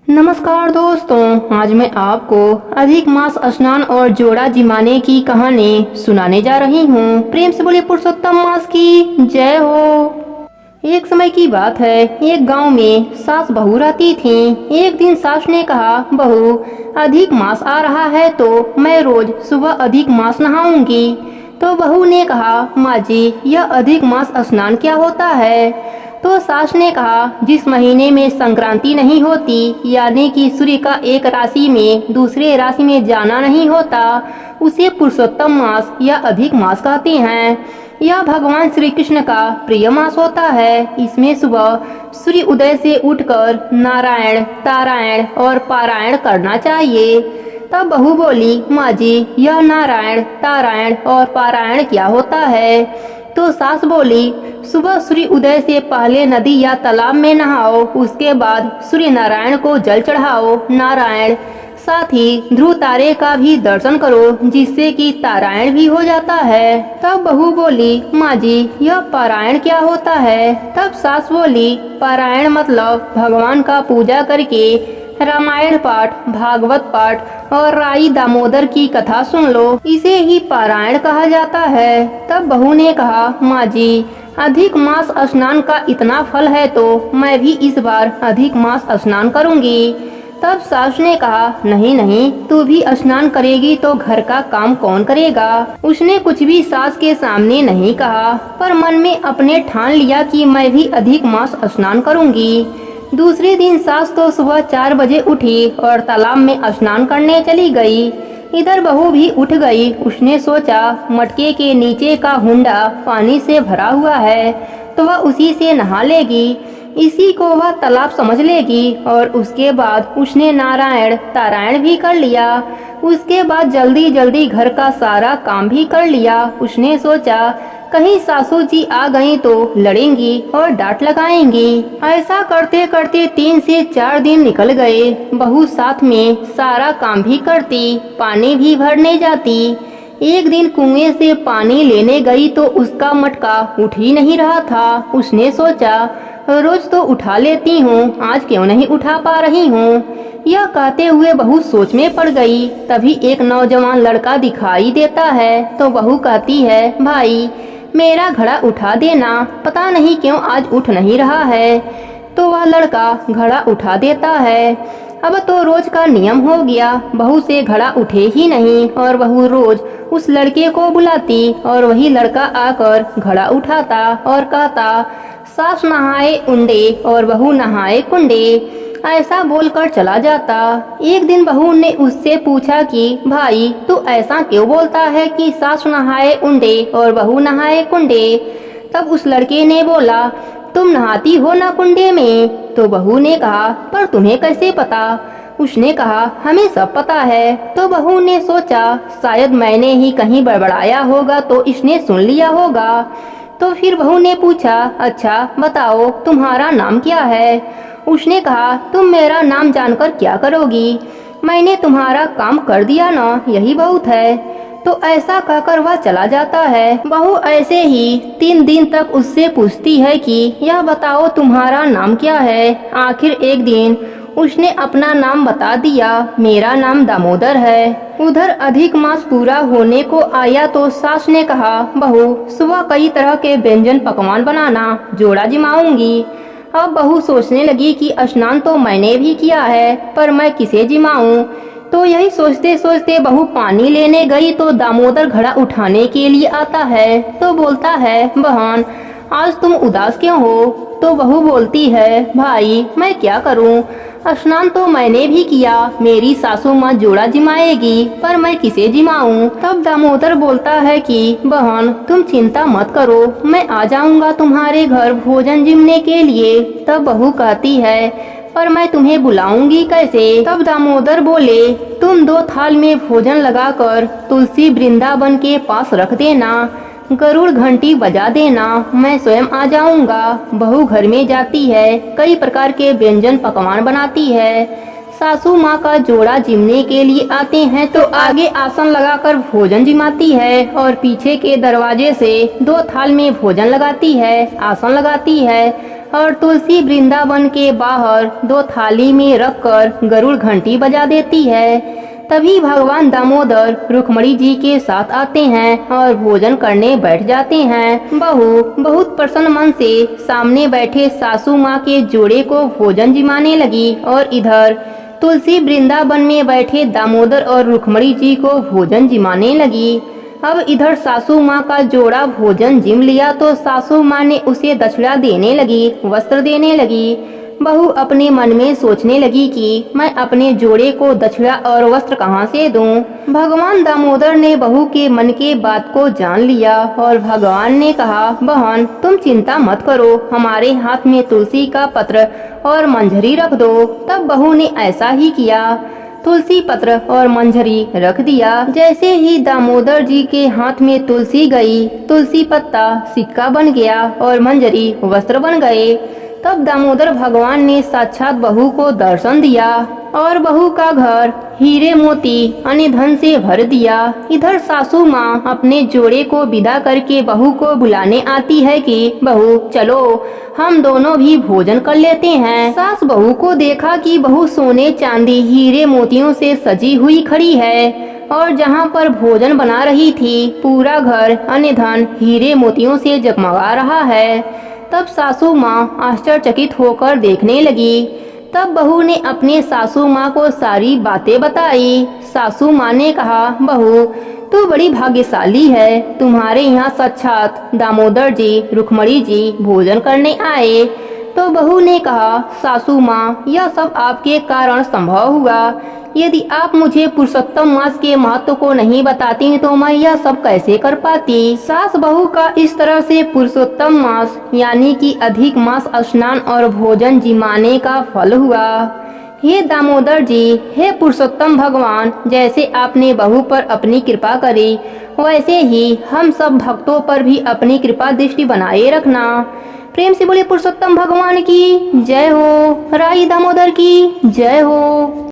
नमस्कार दोस्तों, आज मैं आपको अधिक मास स्नान और जोड़ा जिमाने की कहानी सुनाने जा रही हूँ। प्रेम से बोले पुरुषोत्तम मास की जय हो। एक समय की बात है, एक गांव में सास बहू रहती थीं। एक दिन सास ने कहा, बहू अधिक मास आ रहा है तो मैं रोज सुबह अधिक मास नहाऊंगी। तो बहू ने कहा, माँ जी यह अधिक मास स्नान क्या होता है? तो सास ने कहा, जिस महीने में संक्रांति नहीं होती, यानी कि सूर्य का एक राशि में दूसरे राशि में जाना नहीं होता, उसे पुरुषोत्तम मास या अधिक मास कहते हैं। यह भगवान श्री कृष्ण का प्रिय मास होता है। इसमें सुबह सूर्य उदय से उठकर नारायण, तारायण और पारायण करना चाहिए। तब बहू बोली, माँ जी यह नारायण, तारायण और पारायण क्या होता है? तो सास बोली, सुबह सूर्य उदय से पहले नदी या तालाब में नहाओ, उसके बाद सूर्य नारायण को जल चढ़ाओ। नारायण साथ ही ध्रुव तारे का भी दर्शन करो, जिससे कि तारायण भी हो जाता है। तब बहू बोली, माँ जी यह पारायण क्या होता है? तब सास बोली, पारायण मतलब भगवान का पूजा करके रामायण पाठ, भागवत पाठ और राई दामोदर की कथा सुन लो, इसे ही पारायण कहा जाता है। तब बहू ने कहा, माँ जी अधिक मास स्नान का इतना फल है तो मैं भी इस बार अधिक मास स्नान करूंगी। तब सास ने कहा, नहीं नहीं, तू भी स्नान करेगी तो घर का काम कौन करेगा? उसने कुछ भी सास के सामने नहीं कहा, पर मन में अपने ठान लिया कि मैं भी अधिक मास स्नान करूंगी। दूसरे दिन सास तो सुबह 4 बजे उठी और तालाब में स्नान करने चली गई। इधर बहू भी उठ गई। उसने सोचा, मटके के नीचे का हुंडा पानी से भरा हुआ है तो वह उसी से नहा लेगी, इसी को वह तालाब समझ लेगी। और उसके बाद उसने नारायण, तारायण भी कर लिया। उसके बाद जल्दी जल्दी घर का सारा काम भी कर लिया। उसने सोचा, कहीं सासू जी आ गईं तो लड़ेंगी और डांट लगाएंगी। ऐसा करते करते 3 से 4 दिन निकल गए। बहू साथ में सारा काम भी करती, पानी भी भरने जाती। एक दिन कुएं से पानी लेने गई तो उसका मटका उठ ही नहीं रहा था। उसने सोचा, रोज तो उठा लेती हूँ, आज क्यों नहीं उठा पा रही हूँ? यह कहते हुए बहू सोच में पड़ गई। तभी एक नौजवान लड़का दिखाई देता है तो बहू कहती है, भाई मेरा घड़ा उठा देना, पता नहीं क्यों आज उठ नहीं रहा है। तो वह लड़का घड़ा उठा देता है। अब तो रोज का नियम हो गया, बहू से घड़ा उठे ही नहीं और बहू रोज उस लड़के को बुलाती और वही लड़का आकर घड़ा उठाता और कहता, सास नहाए उंडे और बहू नहाए कुंडे, ऐसा बोलकर चला जाता। एक दिन बहू ने उससे पूछा कि भाई तू ऐसा क्यों बोलता है कि सास नहाए उंडे और बहू नहाए कुंडे? तब उस लड़के ने बोला, तुम नहाती हो ना कुंडे में? तो बहू ने कहा, पर तुम्हें कैसे पता? उसने कहा, हमें सब पता है। तो बहू ने सोचा, शायद मैंने ही कहीं बड़बड़ाया होगा तो इसने सुन लिया होगा। तो फिर बहू ने पूछा, अच्छा बताओ तुम्हारा नाम क्या है? उसने कहा, तुम मेरा नाम जानकर क्या करोगी? मैंने तुम्हारा काम कर दिया ना, यही बहुत है। तो ऐसा कहकर वह चला जाता है। बहू ऐसे ही 3 दिन तक उससे पूछती है कि यह बताओ तुम्हारा नाम क्या है? आखिर एक दिन उसने अपना नाम बता दिया, मेरा नाम दामोदर है। उधर अधिक मास पूरा होने को आया तो सास ने कहा, बहू सुबह कई तरह के व्यंजन पकवान बनाना, जोड़ा जिमाऊंगी। अब बहू सोचने लगी कि स्नान तो मैंने भी किया है, पर मैं किसे जिमाऊं? तो यही सोचते सोचते बहू पानी लेने गई तो दामोदर घड़ा उठाने के लिए आता है। तो बोलता है, बहन आज तुम उदास क्यों हो? तो बहू बोलती है, भाई मैं क्या करूं, स्नान तो मैंने भी किया, मेरी सासू माँ जोड़ा जिमाएगी, पर मैं किसे जिमाऊं? तब दामोदर बोलता है कि बहन तुम चिंता मत करो, मैं आ जाऊंगा तुम्हारे घर भोजन जिमने के लिए। तब बहू कहती है, पर मैं तुम्हें बुलाऊंगी कैसे? तब दामोदर बोले, तुम 2 थाल में भोजन लगाकर तुलसी वृंदावन के पास रख देना, गरुड़ घंटी बजा देना, मैं स्वयं आ जाऊंगा। बहू घर में जाती है, कई प्रकार के व्यंजन पकवान बनाती है। सासू माँ का जोड़ा जिमने के लिए आते हैं तो आगे आसन लगाकर भोजन जिमाती है और पीछे के दरवाजे से 2 थाल में भोजन लगाती है, आसन लगाती है। और तुलसी वृंदावन के बाहर 2 थाली में रखकर गरुड़ घंटी बजा देती है। तभी भगवान दामोदर रुक्मणी जी के साथ आते हैं और भोजन करने बैठ जाते हैं। बहू बहुत प्रसन्न मन से सामने बैठे सासू माँ के जोड़े को भोजन जिमाने लगी और इधर तुलसी वृंदावन में बैठे दामोदर और रुक्मणी जी को भोजन जिमाने लगी। अब इधर सासू माँ का जोड़ा भोजन जिम लिया तो सासू माँ ने उसे दक्षिणा देने लगी, वस्त्र देने लगी। बहू अपने मन में सोचने लगी कि मैं अपने जोड़े को दक्षिणा और वस्त्र कहाँ से दूं। भगवान दामोदर ने बहू के मन के बात को जान लिया और भगवान ने कहा, बहन तुम चिंता मत करो, हमारे हाथ में तुलसी का पत्र और मंजरी रख दो। तब बहू ने ऐसा ही किया, तुलसी पत्र और मंजरी रख दिया। जैसे ही दामोदर जी के हाथ में तुलसी गई, तुलसी पत्ता सिक्का बन गया और मंजरी वस्त्र बन गए। तब दामोदर भगवान ने साक्षात बहू को दर्शन दिया और बहू का घर हीरे मोती अन्य धन से भर दिया। इधर सासू माँ अपने जोड़े को विदा करके बहू को बुलाने आती है कि बहू चलो हम दोनों भी भोजन कर लेते हैं। सास बहू को देखा कि बहू सोने चांदी हीरे मोतियों से सजी हुई खड़ी है और जहाँ पर भोजन बना रही थी पूरा घर अन्य धन हीरे मोतियों से जगमगा रहा है। तब सासू माँ आश्चर्यचकित होकर देखने लगी। तब बहू ने अपने सासू माँ को सारी बातें बताई। सासू माँ ने कहा, बहू तू बड़ी भाग्यशाली है, तुम्हारे यहाँ साक्षात दामोदर जी रुक्मणी जी भोजन करने आए। तो बहू ने कहा, सासू माँ यह सब आपके कारण संभव हुआ, यदि आप मुझे पुरुषोत्तम मास के महत्व को नहीं बताती तो मैं यह सब कैसे कर पाती। सास बहू का इस तरह से पुरुषोत्तम मास यानी कि अधिक मास स्नान और भोजन जिमाने का फल हुआ। हे दामोदर जी, हे पुरुषोत्तम भगवान, जैसे आपने बहू पर अपनी कृपा करी वैसे ही हम सब भक्तों पर भी अपनी कृपा दृष्टि बनाए रखना। प्रेम से बोले पुरुषोत्तम भगवान की जय हो, राई दामोदर की जय हो।